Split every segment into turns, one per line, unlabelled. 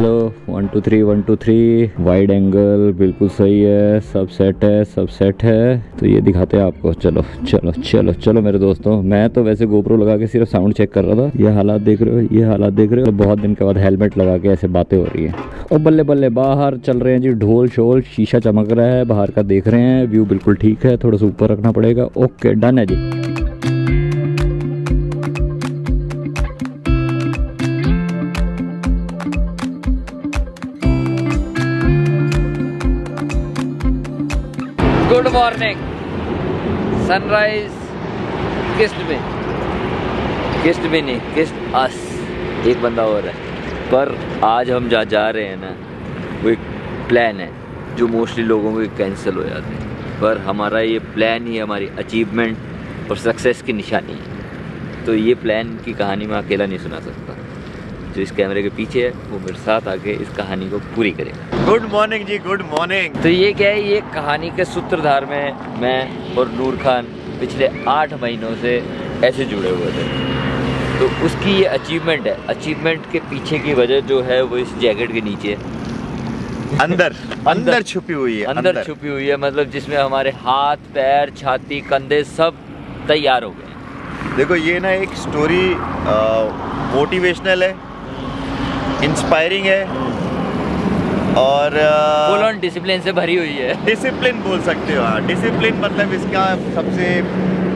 चलो 1 2 3 1 2 3 wide angle बिल्कुल सही है, सब सेट है। तो ये दिखाते हैं आपको। चलो चलो चलो चलो मेरे दोस्तों, मैं तो वैसे गोप्रो लगा के सिर्फ साउंड चेक कर रहा था। ये हालात देख रहे हो, ये हालात देख रहे हो। बहुत दिन के बाद हेलमेट लगा के ऐसे बातें हो रही है। और बल्ले बल्ले बाहर चल रहे हैं जी, ढोल शोल, शीशा चमक रहा है, बाहर का देख रहे हैं, व्यू बिल्कुल ठीक है, थोड़ा सा ऊपर रखना पड़ेगा। ओके डन है जी।
Good morning. सनराइज किस्ट में नहीं, किस्ट अस, एक बंदा और है। पर आज हम जा रहे हैं ना, वो एक प्लान है जो मोस्टली लोगों के कैंसिल हो जाते हैं, पर हमारा ये प्लान ही हमारी अचीवमेंट और सक्सेस की निशानी है। तो ये प्लान की कहानी मैं अकेला नहीं सुना सकता, जो इस कैमरे के पीछे है वो मेरे साथ आके इस कहानी को पूरी करेगा।
गुड मॉर्निंग जी, गुड मॉर्निंग।
तो ये क्या है, ये कहानी के सूत्रधार में मैं और नूर खान पिछले 8 महीनों से ऐसे जुड़े हुए थे। तो उसकी ये अचीवमेंट है। अचीवमेंट के पीछे की वजह जो है वो इस जैकेट के नीचे
अंदर छुपी हुई है।
अंदर छुपी हुई है, मतलब जिसमें हमारे हाथ पैर छाती कंधे सब तैयार हो गए।
देखो ये ना एक स्टोरी मोटिवेशनल है, इंस्पायरिंग है और
फुल ऑन डिसिप्लिन से भरी हुई है।
डिसिप्लिन बोल सकते हो। हाँ, डिसिप्लिन मतलब इसका सबसे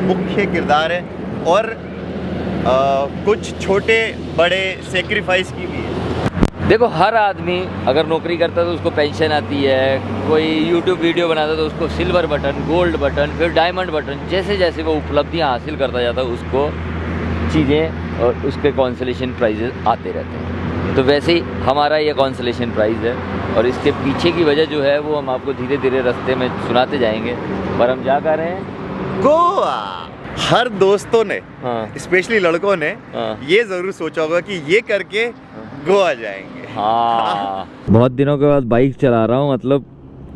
मुख्य किरदार है। और कुछ छोटे बड़े सेक्रीफाइस की भी है।
देखो हर आदमी अगर नौकरी करता है तो उसको पेंशन आती है, कोई यूट्यूब वीडियो बनाता है तो उसको सिल्वर बटन, गोल्ड बटन, फिर डायमंड बटन, जैसे जैसे वो उपलब्धियां हासिल करता जाता है उसको चीज़ें और उसके कॉन्सोलेशन प्राइजेस आते रहते हैं। तो वैसे ही हमारा ये कॉन्सोलेशन प्राइज़ है और इसके पीछे की वजह जो है वो हम आपको धीरे धीरे रास्ते में सुनाते जाएंगे। पर हम जा रहे हैं
गोवा। हर दोस्तों ने,
हाँ
स्पेशली लड़कों ने,
हाँ
ये जरूर सोचा होगा कि ये करके गोवा जाएंगे।
हाँ।
बहुत दिनों के बाद बाइक चला रहा हूँ, मतलब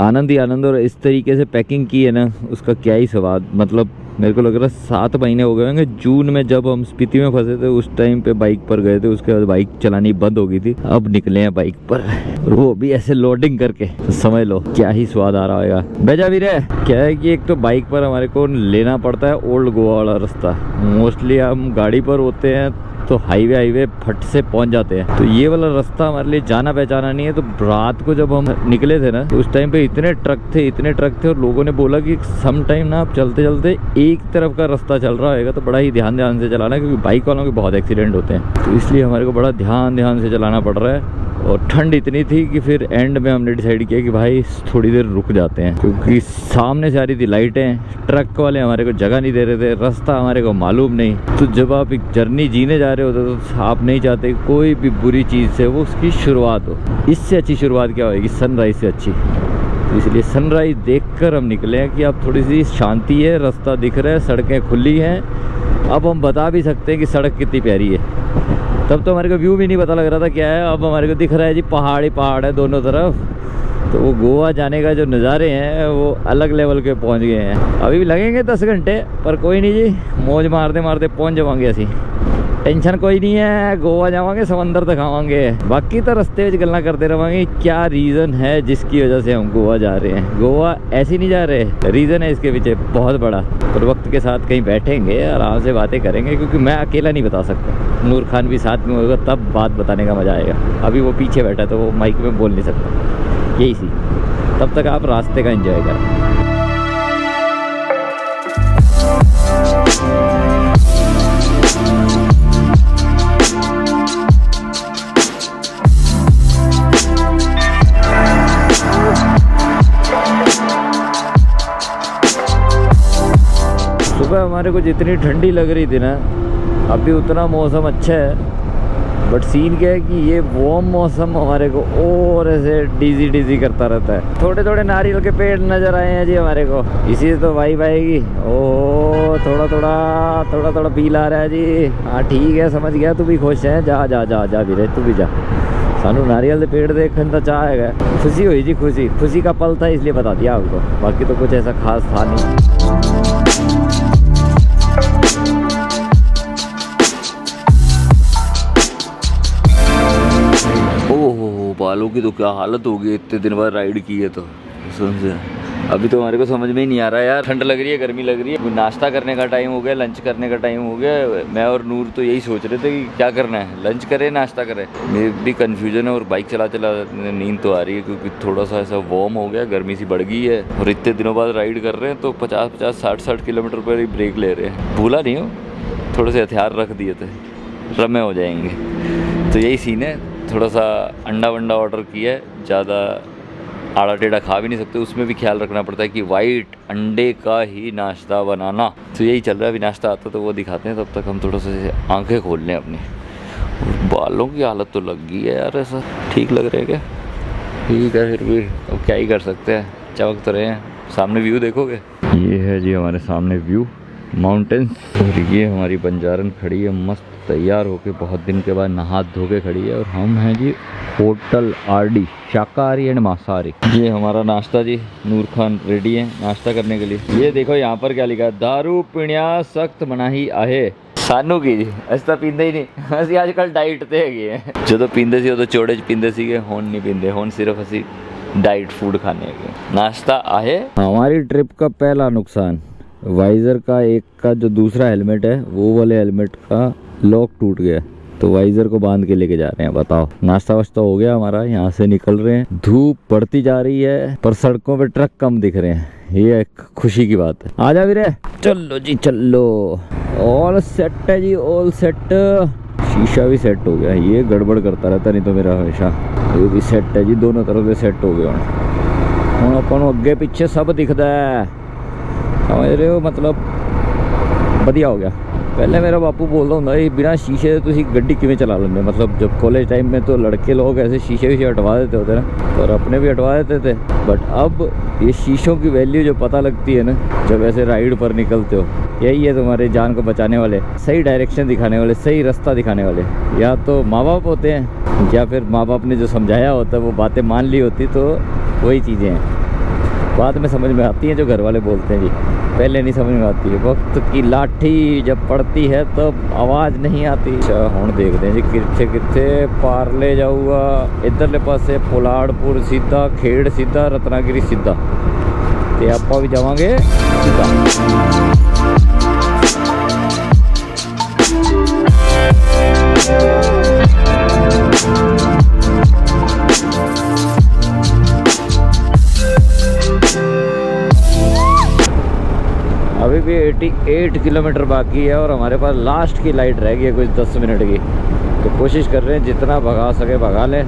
आनंद ही आनंद। और इस तरीके से पैकिंग की है ना, उसका क्या ही स्वाद। मतलब मेरे को लग रहा है 7 महीने हो गए होंगे। जून में जब हम स्पीति में फंसे थे उस टाइम पे बाइक पर गए थे, उसके बाद बाइक चलानी बंद हो गई थी। अब निकले हैं बाइक पर, और वो भी ऐसे लोडिंग करके। तो समझ लो क्या ही स्वाद आ रहा होगा। बेजा भी रहे क्या है कि एक तो बाइक पर हमारे को लेना पड़ता है ओल्ड गोवा वाला रास्ता। मोस्टली हम गाड़ी पर होते हैं तो हाईवे फट से पहुंच जाते हैं। तो ये वाला रास्ता हमारे लिए जाना पहचाना नहीं है। तो रात को जब हम निकले थे ना, तो उस टाइम पे इतने ट्रक थे और लोगों ने बोला कि सम टाइम ना आप चलते चलते एक तरफ का रास्ता चल रहा होगा तो बड़ा ही ध्यान से चलाना, क्योंकि बाइक वालों के बहुत एक्सीडेंट होते हैं। तो इसलिए हमारे को बड़ा ध्यान से चलाना पड़ रहा है। और ठंड इतनी थी कि फिर एंड में हमने डिसाइड किया कि भाई थोड़ी देर रुक जाते हैं, क्योंकि सामने से आ रही थी लाइटें, ट्रक वाले हमारे को जगह नहीं दे रहे थे, रास्ता हमारे को मालूम नहीं। तो जब आप एक जर्नी जीने जा रहे होते तो आप नहीं चाहते कोई भी बुरी चीज़ से वो उसकी शुरुआत हो। इससे अच्छी शुरुआत क्या होगी, सनराइज से अच्छी। तो इसलिए सनराइज देखकर हम निकले हैं कि अब थोड़ी सी शांति है, रास्ता दिख रहा है, सड़कें खुली हैं। अब हम बता भी सकते हैं कि सड़क कितनी प्यारी है। तब तो हमारे को व्यू भी नहीं पता लग रहा था क्या है। अब हमारे को दिख रहा है जी पहाड़ ही पहाड़ है दोनों तरफ। तो वो गोवा जाने का जो नज़ारे हैं वो अलग लेवल के पहुंच गए हैं। अभी भी लगेंगे 10 घंटे, पर कोई नहीं जी, मौज मारते मारते पहुंच जावांगे। असी टेंशन कोई नहीं है, गोवा जावांगे, समंदर दिखावांगे। बाकी तो रास्ते में गल्ला करते रहेंगे क्या रीज़न है जिसकी वजह से हम गोवा जा रहे हैं। गोवा ऐसे नहीं जा रहे, रीज़न है इसके पीछे बहुत बड़ा। और वक्त के साथ कहीं बैठेंगे, आराम से बातें करेंगे, क्योंकि मैं अकेला नहीं बता सकता। नूर खान भी साथ में होगा तब बात बताने का मज़ा आएगा। अभी वो पीछे बैठा तो वो माइक में बोल नहीं सकता। यही सी, तब तक आप रास्ते का एंजॉय करें। सुबह हमारे को जितनी ठंडी लग रही थी ना, अभी उतना मौसम अच्छा है। बट सीन क्या है कि ये वार्म मौसम हमारे को और ऐसे डीजी करता रहता है। थोड़े थोड़े नारियल के पेड़ नज़र आए हैं जी हमारे को, इसी से तो वाइब आएगी। ओ थोड़ा फील आ रहा है जी। हाँ ठीक है, समझ गया, तू भी खुश है। जा भी रहे, तू भी जा। सानू नारियल के पेड़ देखने का चाह है, खुशी हुई जी, खुशी का पल था, इसलिए बता दिया आपको। बाकी तो कुछ ऐसा खास था नहीं।
बालों की तो क्या हालत होगी इतने दिन बाद राइड की है तो समझे। अभी तो हमारे को समझ में ही नहीं आ रहा यार, ठंड लग रही है, गर्मी लग रही है, नाश्ता करने का टाइम हो गया, लंच करने का टाइम हो गया। मैं और नूर तो यही सोच रहे थे कि क्या करना है, लंच करें नाश्ता करें। मेरी भी कन्फ्यूजन है और बाइक चला चला नींद तो आ रही है क्योंकि थोड़ा सा ऐसा वार्म हो गया, गर्मी सी बढ़ गई है और इतने दिनों बाद राइड कर रहे हैं तो 50-50 60-60 किलोमीटर पर ही ब्रेक ले रहे हैं। भूला नहीं हो, थोड़े से हथियार रख दिए थे, रमे हो जाएंगे। तो यही सीन है, थोड़ा सा अंडा वंडा ऑर्डर किया है, ज़्यादा आड़ा टेढ़ा खा भी नहीं सकते, उसमें भी ख्याल रखना पड़ता है कि वाइट अंडे का ही नाश्ता बनाना। तो यही चल रहा है, अभी नाश्ता आता तो वो दिखाते हैं, तब तक हम थोड़ा सा आंखें खोल लें अपनी। बालों की हालत तो लग गई है यार, ऐसा ठीक लग रहा है क्या? ठीक है फिर भी अब क्या ही कर सकते हैं, चमक तो रहे हैं। सामने व्यू देखोगे, ये है जी हमारे सामने व्यू, माउंटेन्स। और ये हमारी बंजारन खड़ी है मस्त तैयार होके, बहुत दिन के बाद नहा धो के खड़ी है। और हम हैं जी होटल आरडी, शाकाहारी एंड मांसाहारी। ये हमारा नाश्ता जी, नूर खान रेडी है नाश्ता करने के लिए। ये देखो यहाँ पर क्या लिखा है, दारू पीणिया सख्त मनाही आहे सानू की। अस तो पींदे ही नहीं, असं आजकल डाइट ते है। जो पींदे सी उदो चोड़े च पींदे सीगे, हुण नहीं पींदे, हुण सिर्फ असी डाइट फूड खाने के। नाश्ता आहे। हमारी ट्रिप का पहला नुकसान, वाइज़र का एक का जो दूसरा हेलमेट है वो वाले हेलमेट का लॉक टूट गया, तो वाइज़र को बांध के लेके जा रहे हैं। बताओ, नाश्ता वाश्ता हो गया हमारा, यहाँ से निकल रहे हैं। धूप बढ़ती जा रही है पर सड़कों पे ट्रक कम दिख रहे हैं, ये एक खुशी की बात है। आजा वीरे, चलो जी चलो, ऑल सेट है जी, ऑल सेट। शीशा भी सेट हो गया, ये गड़बड़ करता रहता नहीं तो मेरा हमेशा। ये भी सेट है जी, दोनों तरफ से सेट हो गया। हम अपन अगे पीछे सब दिखता है, समझ रहे हो, मतलब बढ़िया हो गया। पहले मेरा बापू बोलता ਹੁੰਦਾ ਸੀ बिना शीशे से ਤੁਸੀਂ ਗੱਡੀ ਕਿਵੇਂ चला लेंगे, मतलब जब कॉलेज टाइम में तो लड़के लोग ऐसे शीशे हटवा देते होते ना, और अपने भी हटवा देते थे। बट अब ये शीशों की वैल्यू जो पता लगती है ना, जब ऐसे राइड पर निकलते हो, यही है तुम्हारे जान को बचाने वाले, सही डायरेक्शन दिखाने वाले, सही रास्ता दिखाने वाले। या तो माँ बाप होते हैं, या फिर माँ बाप ने जो समझाया होता है वो बातें मान ली होती, तो वही चीज़ें हैं बाद में समझ में आती हैं जो घर वाले बोलते हैं जी, पहले नहीं समझ में आती है। वक्त की लाठी जब पड़ती है तब आवाज़ नहीं आती। अच्छा हुण देखते हैं जी कित्थे कित्थे पार ले जाऊगा। इधरले पासे पोलाड़पुर सीधा, खेड़ सीधा, रत्नागिरी सीधा, तो आपां भी जावांगे सीधा। अभी भी 88 किलोमीटर बाकी है और हमारे पास लास्ट की लाइट रह गई है कुछ 10 मिनट की, तो कोशिश कर रहे हैं जितना भगा सके भगा लें।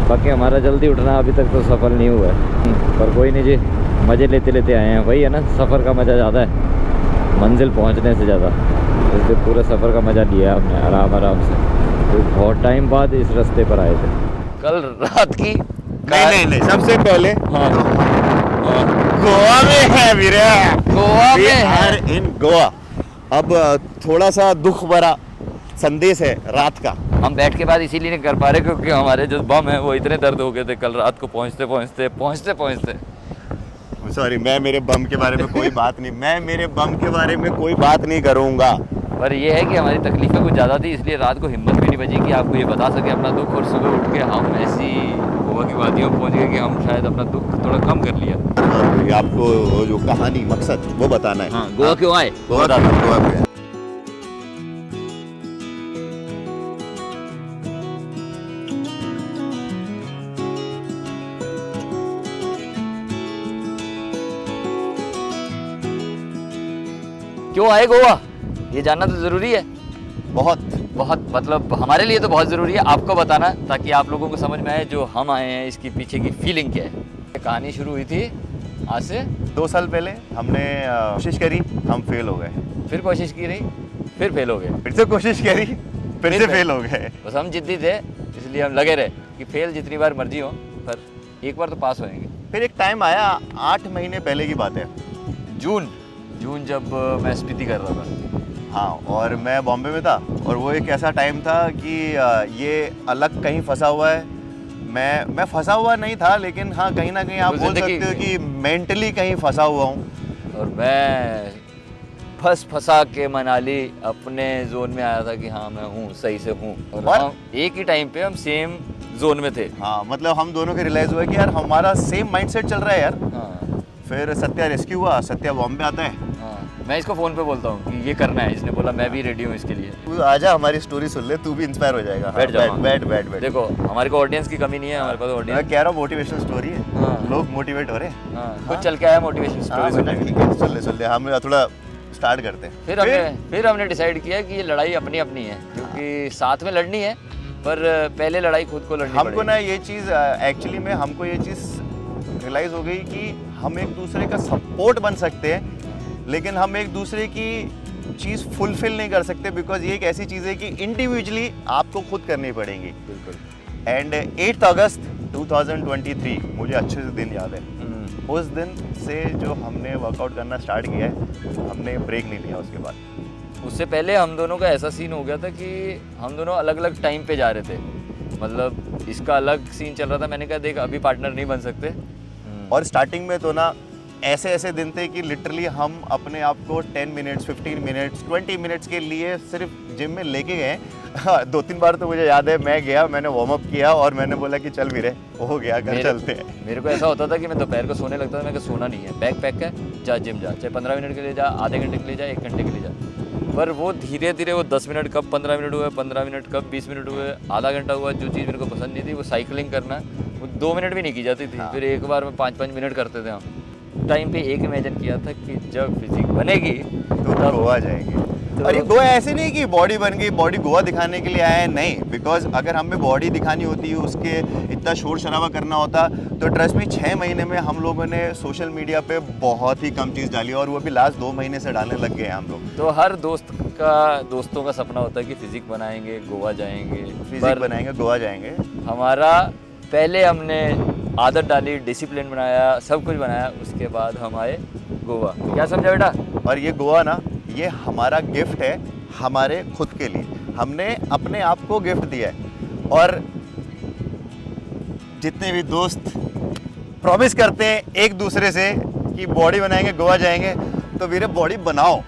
बाकी हमारा जल्दी उठना अभी तक तो सफल नहीं हुआ है, पर कोई नहीं जी, मज़े लेते लेते आए हैं। वही है ना, सफ़र का मज़ा ज़्यादा है मंजिल पहुंचने से ज़्यादा, इसलिए पूरे सफ़र का मज़ा लिया हमने आराम आराम से। तो बहुत टाइम बाद इस रास्ते पर आए थे। कल रात की
नहीं, सबसे पहले गोवा में है वीरे,
गोवा में है
इन गोवा। अब थोड़ा सा दुख भरा संदेश है रात का।
हम बैठ के बाद इसीलिए नहीं कर पा रहे क्योंकि हमारे जो बम है वो इतने दर्द हो गए थे कल रात को पहुंचते।
सॉरी, मैं मेरे बम के बारे में कोई बात नहीं करूंगा।
पर ये है कि हमारी तकलीफें कुछ ज़्यादा थी, इसलिए रात को हिम्मत भी नहीं बची कि आपको ये बता सके अपना दुख, और सुबह उठ के हम ऐसी गोवा की वादियों में पहुंच गए कि हम शायद अपना दुख थोड़ा कम कर लिया।
आपको वो जो कहानी मकसद वो बताना है।
हाँ, गोवा क्यों आए
वो बताता हूं, गोवा क्यों आए।
क्यों आए गोवा, ये जानना तो ज़रूरी है।
बहुत
मतलब हमारे लिए तो बहुत ज़रूरी है आपको बताना, ताकि आप लोगों को समझ में आए जो हम आए हैं इसके पीछे की फीलिंग क्या है। कहानी शुरू हुई थी आज से
2 साल पहले। हमने कोशिश करी, हम फेल हो गए,
फिर कोशिश की रही, फिर फेल हो गए,
फिर से कोशिश करी, फिर से फेल हो गए।
बस हम जिद्दी थे इसलिए हम लगे रहे कि फेल जितनी बार मर्जी हो पर एक बार तो पास होएंगे।
फिर एक टाइम आया, 8 महीने पहले की बात है,
जून जब मैं स्पीति कर रहा था।
हाँ, और मैं बॉम्बे में था, और वो एक ऐसा टाइम था कि ये अलग कहीं फंसा हुआ है। मैं फंसा हुआ नहीं था, लेकिन हाँ कहीं ना कहीं आप बोल सकते हो कि मेंटली कहीं फंसा हुआ हूँ।
और मैं फंसा के मनाली अपने जोन में आया था कि हाँ मैं हूँ, सही से हूँ। और हम एक ही टाइम पे हम सेम जोन में थे।
हाँ मतलब हम दोनों को रियलाइज हुआ कि यार हमारा सेम माइंडसेट चल रहा है यार।
हाँ
फिर सत्या रेस्क्यू हुआ, सत्या बॉम्बे आता है।
हाँ, मैं इसको फ़ोन पे बोलता हूँ कि ये करना है, इसने बोला मैं भी रेडी हूँ इसके लिए।
तू आजा हमारी स्टोरी सुन ले, तू भी इंस्पायर हो जाएगा।
बैठ जाओ, हाँ।
बैठ।
देखो हमारे को ऑडियंस की कमी नहीं है, हमारे पास
मैं
ऑडियंस।
कह रहा हूँ मोटिवेशनल स्टोरी है,
हाँ।
लोग मोटिवेट हो रहे हैं।
हाँ, कुछ चल के आया मोटिवेशन
हाँ
स्टोरी
बेटा,
सुनने के लिए।
ठीक है, सुन ले हम थोड़ा स्टार्ट करते हैं।
फिर हमने डिसाइड किया कि ये लड़ाई अपनी अपनी है, क्योंकि साथ में लड़नी है, पर पहले लड़ाई खुद को लड़नी
हमको ना
पड़ेगी।
ये चीज़ एक्चुअली में हमको ये चीज़ रियलाइज़ हो गई कि हम एक दूसरे का सपोर्ट बन सकते हैं, लेकिन हम एक दूसरे की चीज़ फुलफिल नहीं कर सकते, बिकॉज ये एक ऐसी चीज़ है कि इंडिविजुअली आपको खुद करनी पड़ेगी।
बिल्कुल।
एंड 8 अगस्त 2023 मुझे अच्छे से दिन याद है। उस दिन से जो हमने वर्कआउट करना स्टार्ट किया है, हमने ब्रेक नहीं लिया उसके बाद।
उससे पहले हम दोनों का ऐसा सीन हो गया था कि हम दोनों अलग अलग टाइम पे जा रहे थे, मतलब इसका अलग सीन चल रहा था। मैंने कहा देख अभी पार्टनर नहीं बन सकते।
और स्टार्टिंग में तो ना ऐसे दिन थे कि लिटरली हम अपने आप को 10 मिनट्स 15 मिनट्स 20 मिनट्स के लिए सिर्फ जिम में लेके गए। 2-3 बार तो मुझे याद है मैं गया, मैंने वार्म अप किया और मैंने बोला कि चल वीरे हो गया, घर चलते हैं।
मेरे को ऐसा होता था कि मैं दोपहर को सोने लगता था, मैं सोना नहीं है, बैग पैक है, जा जिम जा, चाहे 15 मिनट के लिए जा, आधे घंटे के लिए जा, 1 घंटे के लिए जा। पर वो धीरे धीरे वो 10 मिनट कब 15 मिनट हुए, 15 मिनट कब 20 मिनट हुए, आधा घंटा हुआ। जो चीज़ मेरे को पसंद नहीं थी वो साइकिलिंग करना, वो 2 मिनट भी नहीं की जाती थी।
हाँ।
फिर एक बार में 5-5 मिनट करते थे हम। टाइम पे एक इमेजिन किया था कि जब फिजिक बनेगी
तो गोवा जाएंगे। और ये गोवा ऐसे नहीं कि बॉडी बन गई, बॉडी गोवा दिखाने के लिए आया है, नहीं। बिकॉज अगर हमें बॉडी दिखानी होती है, उसके इतना शोर शराबा करना होता, तो ट्रस्ट में 6 महीने में हम लोगों ने सोशल मीडिया पे बहुत ही कम चीज़ डाली, और वो भी लास्ट 2 महीने से डालने लग गए हैं हम लोग।
तो हर दोस्तों का सपना होता है कि फिजिक बनाएंगे, गोवा जाएंगे,
फिजिक बनाएंगे, गोवा जाएंगे।
हमारा पहले हमने आदत डाली, डिसिप्लिन बनाया, सब कुछ बनाया, उसके बाद हम आए गोवा। क्या समझा बेटा?
और ये गोवा ना, ये हमारा गिफ्ट है हमारे खुद के लिए। हमने अपने आप को गिफ्ट दिया है। और जितने भी दोस्त प्रॉमिस करते हैं एक दूसरे से कि बॉडी बनाएंगे, गोवा जाएंगे, तो वीरे बॉडी बनाओ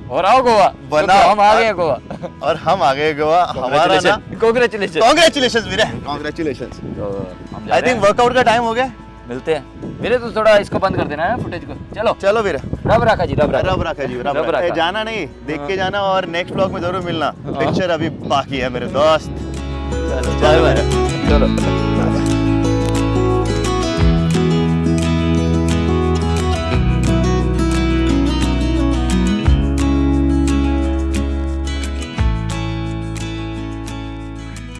और आओ गोवा।
बनाओ।
हम आ गए गोवा।
और हम आ गए गोवा। हमारा ना
कांग्रेचुलेशन
वीरे, कांग्रेचुलेशंस।
तो हम जा
आई
रहे
थिंक
हैं।
वर्कआउट का टाइम हो गया,
मिलते हैं मेरे। तो थोड़ा इसको बंद कर देना है फुटेज को। चलो
चलो वीरे।
रब रखा जी, रब
रब रखा जी, रब रखा। जाना नहीं, देख के जाना, और नेक्स्ट ब्लॉग में जरूर मिलना। पिक्चर अभी बाकी है मेरे दोस्त।
चलो चलो।